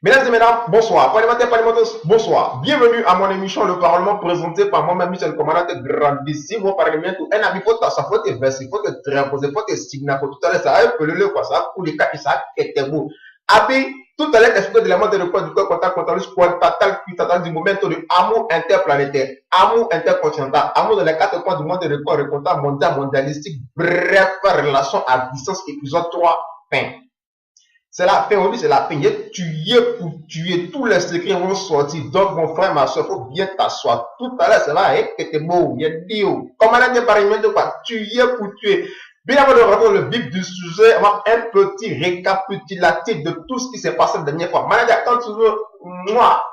Mesdames et mesdames, bonsoir. Parlementaires, parlementaires, bonsoir. Bienvenue à mon émission Le Parlement présenté par moi-même, Michel Commandant, grandissimo Parlamento. Un ami, faut ta faut te verser, faut te reposer, faut te signer, faut tout à l'heure, ça a peu le quoi, ça pour les cas, ça était beau. Abi, tout à l'heure, expliqué de la mode de quoi, du corps, contact, total, du moment de amour interplanétaire, amour intercontinental, amour de les 4 points du monde de record, contact mondial, mondialistique, bref, relation à distance, épisode 3, fin. C'est la fin, oui, c'est la fin. Tuer pour tuer, tous les secrets vont sortir. Donc, mon frère, ma soeur, il faut bien t'asseoir. Tout à l'heure, c'est là, que t'es beau, il y a dit, comme on a dit par de quoi, tuer pour tuer. Bien avant de rentrer dans le vif du sujet, on va un petit récapitulatif de tout ce qui s'est passé la dernière fois. Manager, quand tu veux, moi,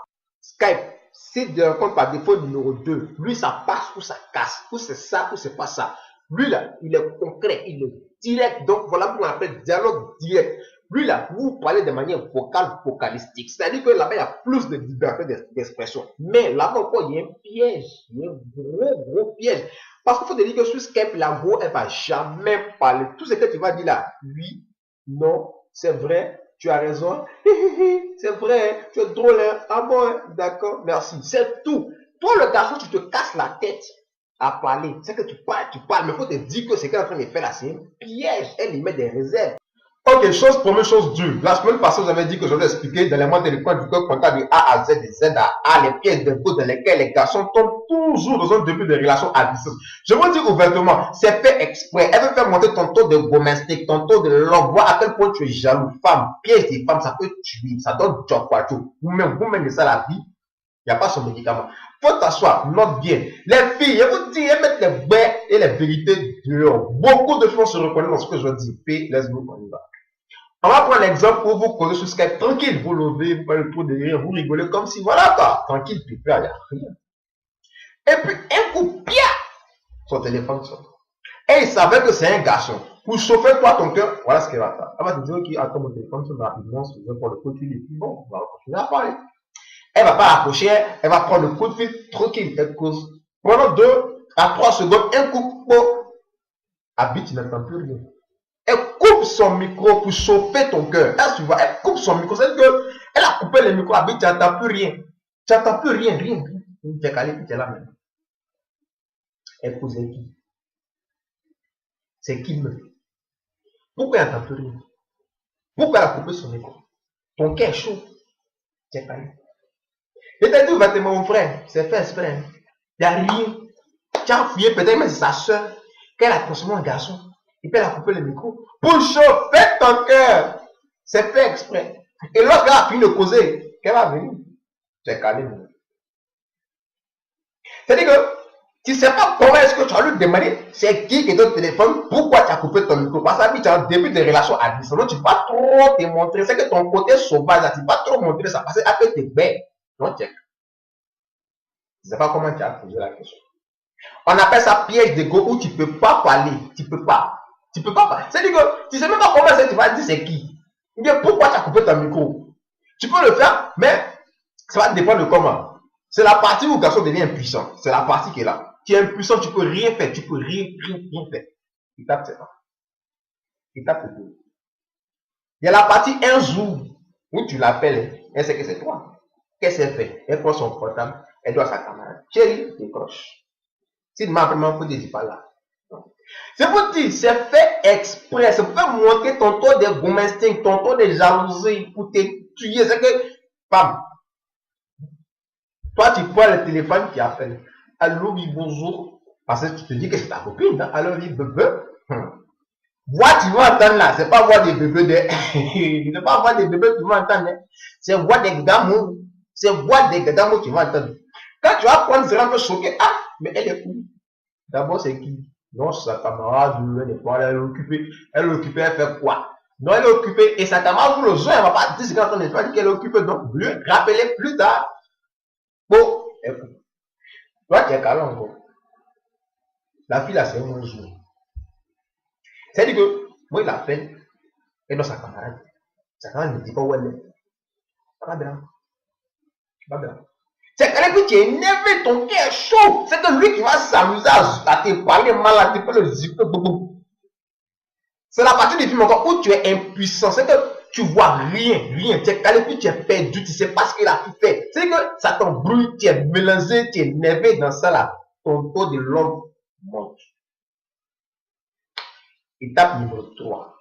Skype, c'est de compte par défaut numéro 2. Lui, ça passe ou ça casse. Ou c'est ça, ou c'est pas ça. Lui, là, il est concret, il est direct. Donc, voilà pourquoi on appelle dialogue direct. Lui, là, vous parlez de manière vocale, vocalistique. C'est-à-dire que là-bas, il y a plus de liberté d'expression. Mais là-bas encore, il y a un piège. Il y a un gros piège. Parce qu'il faut te dire que sur Skype, la voix, elle ne va jamais parler. Tout ce que tu vas dire là, oui, non, c'est vrai, tu as raison. C'est vrai, tu es drôle. Hein? Ah bon, d'accord, merci. C'est tout. Toi, le garçon, tu te casses la tête à parler. C'est que tu parles, mais il faut te dire que ce qu'elle est en train de faire là, c'est un piège. Elle y met des réserves. Ok, chose première, chose dure. La semaine passée, vous avez dit que je vais expliquer dans les mois de l'école du code comptable de A à Z, de Z à A, les pièces de dans lesquelles les garçons tombent toujours dans un début de relation à distance. Je vous dis ouvertement, c'est fait exprès. Elle veut faire monter ton taux de domestique, ton taux de l'homme, voir à quel point tu es jaloux. Femme, piège des femmes, ça peut tuer, ça donne job quoi tout. Vous-même, ça la vie, il n'y a pas son médicament. Faut t'asseoir, note bien. Les filles, je vous dis, elles mettent les bains et les vérités dehors. Beaucoup de filles vont se reconnaître dans ce que je dis. P, let's go, on y va. On va prendre l'exemple où vous causez sur Skype, tranquille, vous levez, pas le pot de rire, vous rigolez comme si, voilà quoi, tranquille, puis il n'y a rien. Et puis, un coup, pia, son téléphone sort. Et il savait que c'est un garçon. Pour chauffer toi ton cœur, voilà ce qu'elle va faire. Elle va te dire, ok, attends, mon téléphone sonne rapidement, je vais prendre le coup de fil, et puis bon, on va continuer à parler. Elle ne va pas accrocher, elle va prendre le coup de fil, tranquille, elle cause. Pendant 2 à 3 secondes, un coup, bon, habite, tu n'entends plus rien. Elle coupe son micro pour chauffer ton cœur. Elle coupe son micro. C'est-à-dire qu'elle a coupé le micro, tu n'entends plus rien. Tu n'entends plus rien. Tu es calé, tu es là même. Elle pose qui? C'est qui me? Pourquoi elle n'entend plus rien? Pourquoi elle a coupé son micro? Ton cœur est chaud. Tu es calé. Je t'ai dit ouvertement, mon frère, c'est fait exprès. Il n'y a rien. Tu as fouillé peut-être, mais c'est sa soeur qu'elle a consommé un garçon. Et puis elle a coupé le micro pour chauffer ton cœur. C'est fait exprès. Et lorsqu'elle a fini de causer, qu'elle va venir, c'est calé. C'est-à-dire que tu ne sais pas comment est-ce que tu as lui demander c'est qui est ton téléphone, pourquoi tu as coupé ton micro. Parce que tu as un début de relation à distance. Donc tu ne vas pas trop te montrer. C'est que ton côté sauvage, tu ne vas pas trop montrer ça. Parce que après tu es bête. Non, check. Je ne sais pas comment tu as posé la question. On appelle ça piège d'ego où tu ne peux pas parler. Tu ne peux pas. Tu peux pas parler. C'est-à-dire que tu ne sais même pas comment tu vas dire c'est qui. Bien, pourquoi tu as coupé ton micro? Tu peux le faire, mais ça va dépendre de comment. C'est la partie où le garçon devient impuissant. C'est la partie qui est là. Tu es impuissant, tu ne peux rien faire. Tu ne peux rien faire. Il tape c'est ça. Il tape c'est tout. Il y a la partie un jour où tu l'appelles. Elle sait que c'est toi. Qu'est-ce qu'elle fait? Elle prend son portable. Elle doit à sa camarade. Chérie, décroche. Si tu m'as vraiment dit, dis pas là. C'est pour dire, c'est fait exprès. C'est pour montrer ton taux de domestique, ton taux de jalousie pour te tuer. C'est que, femme, toi tu prends le téléphone qui appelle. Allô, oui, bonjour. Parce que tu te dis que c'est ta copine. Hein? Allô, oui, bébé. Voix, tu vas entendre là. C'est pas voix des bébés de. C'est pas voix des bébés que tu vas entendre. Hein? C'est voix des gamins. C'est voix des gamins que tu vas entendre. Quand tu vas prendre, c'est un peu choqué. Ah, mais elle est où? D'abord, c'est qui? Non, c'est sa camarade, elle est occupée. Elle est occupée, elle fait quoi? Non, elle est occupée. Et sa camarade, vous le joint, elle va pas dire ce qu'on est pas dit qu'elle est occupée. Donc, lui, rappelez plus tard. Bon, écoute. Toi, tu es calme encore. La fille, là, c'est un jour. C'est-à-dire que, moi, il appelle. Et non, sa camarade. Sa camarade ne dit pas où elle est. Ça va bien. Ça va bien. C'est quand même que tu es énervé, ton cœur est chaud. C'est que lui qui va s'amuser à te parler mal, à te faire le zipper. C'est la partie du film encore où tu es impuissant. C'est que tu vois rien. Tu es calé, puis tu es perdu, tu ne sais pas ce qu'il a fait. C'est que ça t'embrouille, tu es mélangé, tu es énervé dans ça là. Ton taux de l'homme monte. Étape numéro 3.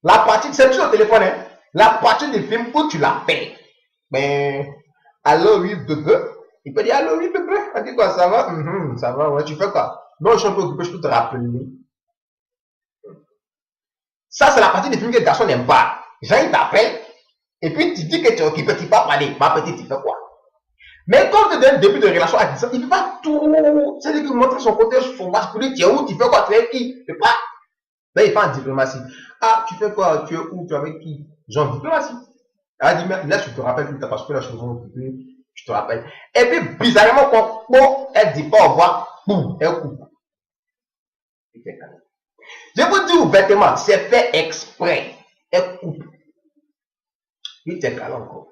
La partie, c'est toujours au téléphone, hein? La partie du film où tu l'appelles. Mais, allô, oui, bébé. Il peut dire, allô, oui, bébé. On dit quoi, ça va? Ça va, ouais, tu fais quoi? Non, je suis un peu occupé, je peux te rappeler. Ça, c'est la partie du film que le garçon n'aime pas. Genre, il t'appelle, et puis tu dis que tu es occupé, tu ne peux pas parler. Ma petite, tu fais quoi? Mais quand tu donnes un début de relation à 10 ans, il ne peut pas tout. C'est-à-dire qu'il montre son côté masculin, tu es où, tu fais quoi, tu es qui? Il ne peut pas. Là, il fait en diplomatie. Ah, tu fais quoi? Tu es où? Tu es avec qui? Genre diplomatie. Elle dit, mais là, je te rappelle plus, parce que là, je suis occupé, je te rappelle. Et puis, bizarrement, quand bon, elle dit pas au revoir, boum, elle coupe. Je vous dis ouvertement, c'est fait exprès. Elle coupe. Il t'est calme encore.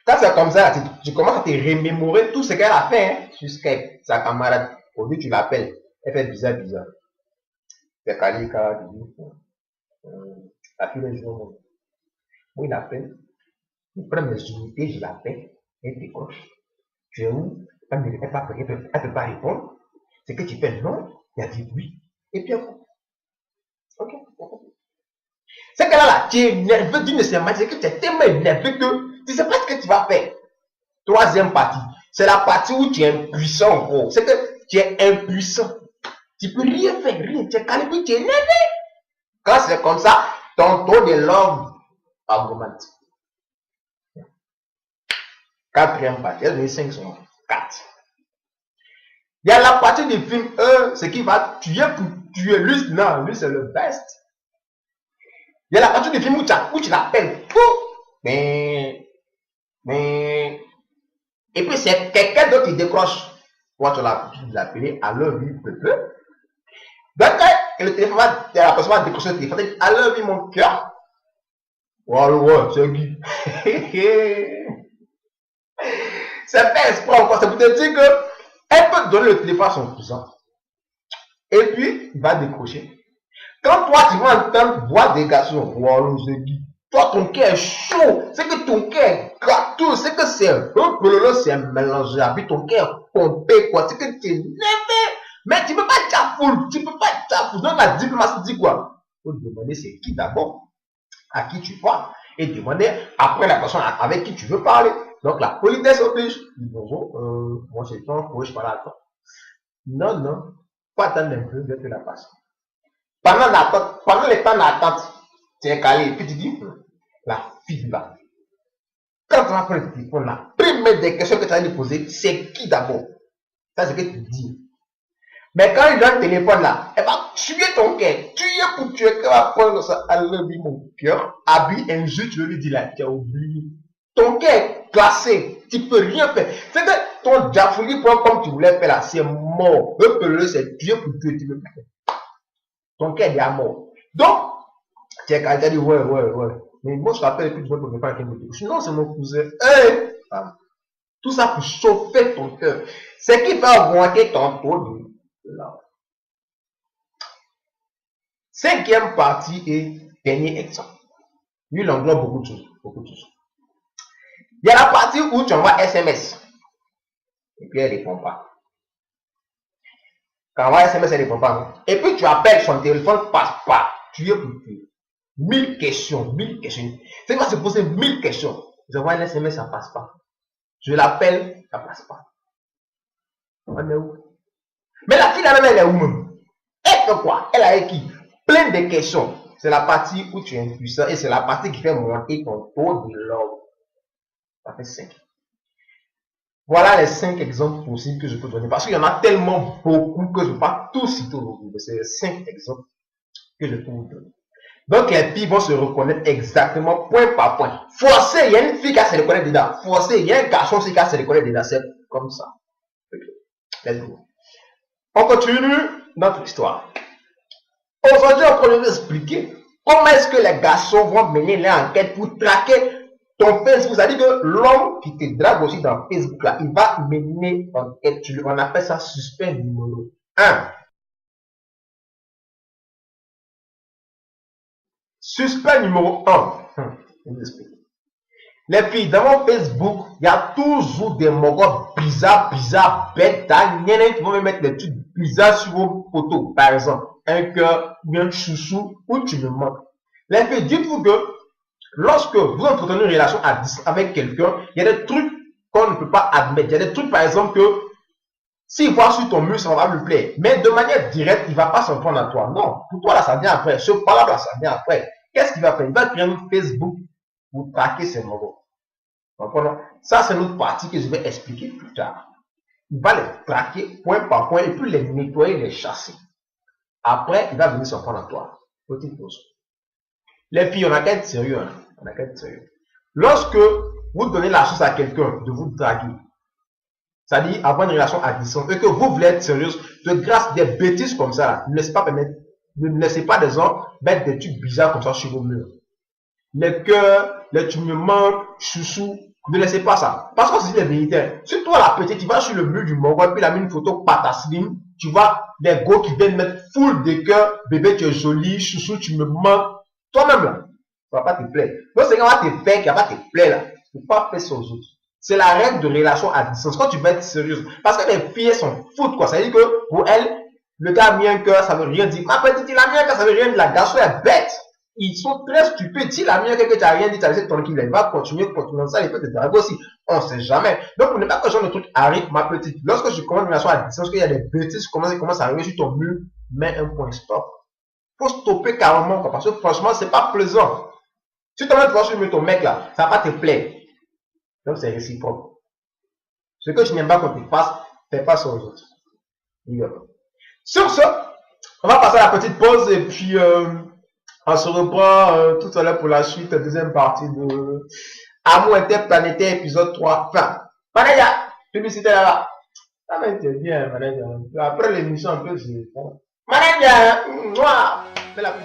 Quand c'est comme ça, tu commences à te remémorer tout ce qu'elle a fait, hein, jusqu'à sa camarade. Au lieu, tu l'appelles. Elle fait bizarre. C'est Kalika, la fille des jours. Moi, il l'appelle. Il prend mes unités, je l'appelle. Elle décroche. Tu es où? Elle ne peut pas répondre. C'est que tu fais non. Il a dit oui. Et puis, ok. C'est que là, tu es énervé d'une séance. C'est que tu es tellement énervé que tu ne sais pas ce que tu vas faire. Troisième partie, c'est la partie où tu es impuissant en gros. C'est que tu es impuissant. Tu ne peux rien faire, rien. Tu es calme, tu es énervé. Quand c'est comme ça, ton taux de l'homme augmente. Quatrième partie, les 5 sont 4. Il y a la partie du film, ce qui va tuer pour tuer. Lui c'est le best. Il y a la partie du film où tu l'appelles. Mais. Et puis c'est quelqu'un d'autre qui décroche. Toi, tu l'as appelé, alors lui, peu. Donc, quand le téléphone la personne va décrocher le téléphone, elle dit, alors lui, mon cœur. Ouais, c'est Guy. C'est fait exprès encore, c'est pour te dire que elle peut donner le téléphone à son cousin. Et puis, il va décrocher. Quand toi, tu vas entendre voix des garçons, ouais, c'est Guy. Toi, ton cœur est chaud. C'est que ton cœur est gâteau. C'est que c'est un peu, c'est un mélange. Puis ton cœur est pompé, quoi. C'est que tu es énervé. Mais tu ne peux pas tchafoul. Donc, la diplomatie dit quoi? Il faut demander c'est qui d'abord, à qui tu parles. Et demander après la personne avec qui tu veux parler. Donc, la politesse oblige. Bonjour, moi c'est toi, je parle à toi. Non. Pas attendre un peu, je te la passe. Pendant le temps d'attente, tu es calé. Et puis tu dis, la fille là. Quand tu vas prendre le téléphone là, première des questions que tu vas lui poser, c'est qui d'abord? Ça, c'est ce que tu dis. Mais quand il donne le téléphone là, elle va tuer ton cœur. Tuer pour tuer. Elle va prendre ça. Elle dit mon cœur. Habille un jeu, tu lui dis là, tu as oublié. Ton cœur est glacé. Tu ne peux rien faire. C'est que ton jafouli, comme tu voulais faire là, c'est mort. Le c'est tuer pour tuer. Tu veux faire. Ton cœur est à mort. Donc, tu es quelqu'un dit ouais. Mais moi, je rappelle plus de votre pas qui me dit. Non, c'est mon cousin. Hey! Tout ça pour chauffer ton cœur. Ce qui fait augmenter ton taux de l'âme. Cinquième partie et dernier exemple. Lui, il englobe beaucoup de choses. Il y a la partie où tu envoies SMS. Et puis, elle ne répond pas. Quand on envoie SMS, elle ne répond pas. Et puis, tu appelles, son téléphone ne passe pas. Tu es pour tuer. 1000 questions. C'est quoi se poser 1000 questions? J'envoie un SMS, ça ne passe pas. Je l'appelle, ça ne passe pas. On est où? Mais la fille là-même, elle est où même? Elle fait quoi? Elle a écrit plein de questions. C'est la partie où tu es impuissant et c'est la partie qui fait monter ton taux de l'ordre. Ça fait 5. Voilà les 5 exemples possibles que je peux donner. Parce qu'il y en a tellement beaucoup que je ne peux pas tous citer aujourd'hui. C'est les 5 exemples que je peux vous donner. Donc les filles vont se reconnaître exactement point par point. Forcé, il y a une fille qui se reconnaît dedans. Forcé, il y a un garçon aussi qui se reconnaît dedans. C'est comme ça. Let's go. On continue notre histoire. Aujourd'hui, on peut nous expliquer comment est-ce que les garçons vont mener l'enquête pour traquer ton Facebook. C'est-à-dire que l'homme qui te drague aussi dans Facebook, là, il va mener l'enquête. On appelle ça suspect numéro 1. Suspect numéro 1. Les filles, dans mon Facebook, il y a toujours des mogos bizarres, bêtes, il y en a qui vont me mettre des trucs bizarres sur vos photos. Par exemple, un cœur, ou un chouchou, ou tu me manques. Les filles, dites-vous que lorsque vous entretenez une relation à distance avec quelqu'un, il y a des trucs qu'on ne peut pas admettre. Il y a des trucs, par exemple, que s'il voit sur ton mur, ça va lui plaire. Mais de manière directe, il ne va pas s'en prendre à toi. Non, pour toi, là, ça vient après. Ce pas-là, ça vient après. Qu'est-ce qu'il va faire? Il va créer un Facebook pour traquer ses mogos. Ça, c'est notre partie que je vais expliquer plus tard. Il va les traquer point par point et puis les nettoyer, les chasser. Après, il va venir s'en prendre à toi. Petite chose. Les filles, on a qu'à être sérieux. Hein. On a qu'à être sérieux. Lorsque vous donnez la chance à quelqu'un de vous draguer, c'est-à-dire avoir une relation à distance, et que vous voulez être sérieuse, de grâce des bêtises comme ça, là, ne laissez pas des gens mettre des trucs bizarres comme ça sur vos murs. Les cœurs, les tu me manques, chouchou, ne laissez pas ça. Parce que c'est les véritaires. Si toi, la petite, tu vas sur le mur du Mongo et puis il a mis une photo patasseline, tu vois des gars qui viennent mettre full de cœur, bébé, tu es joli, chouchou, tu me manques. Toi-même, là, ça va pas te plaire. Donc, c'est quand va te faire, qui va te plaire, là. Il ne faut pas faire ça aux autres. C'est la règle de relation à distance. Quand tu veux être sérieuse. Parce que les filles sont foutent, quoi. Ça veut dire que, pour elles, le gars a mis un cœur, ça veut rien dire. Ma petite, il a mis un cœur, ça veut rien dire. La garçon est bête. Ils sont très stupides. S'il a mis un cœur que tu n'as rien dit, tu as laissé ton qu'il va continuer ça, il peut te draguer aussi. On ne sait jamais. Donc, pour ne pas que ce genre de truc arrive, ma petite, lorsque je commence une relation à distance, qu'il y a des bêtises qui commencent à arriver sur ton mur, mets un point stop. Faut stopper carrément, quoi, parce que franchement, c'est pas plaisant. Si tu vas sur ton mec là, ça va pas te plaire. Donc c'est réciproque. Ce que tu n'aimes pas qu'on te fasse, fais pas ça aux autres. Sur ce, on va passer à la petite pause et puis on se reprend tout à l'heure pour la suite, deuxième partie de Amour interplanétaire épisode 3. Fin. Manaja, publicité là-bas. Ça va être bien, Manaja. Après l'émission, un peu, Manaja, moi, fais la pub.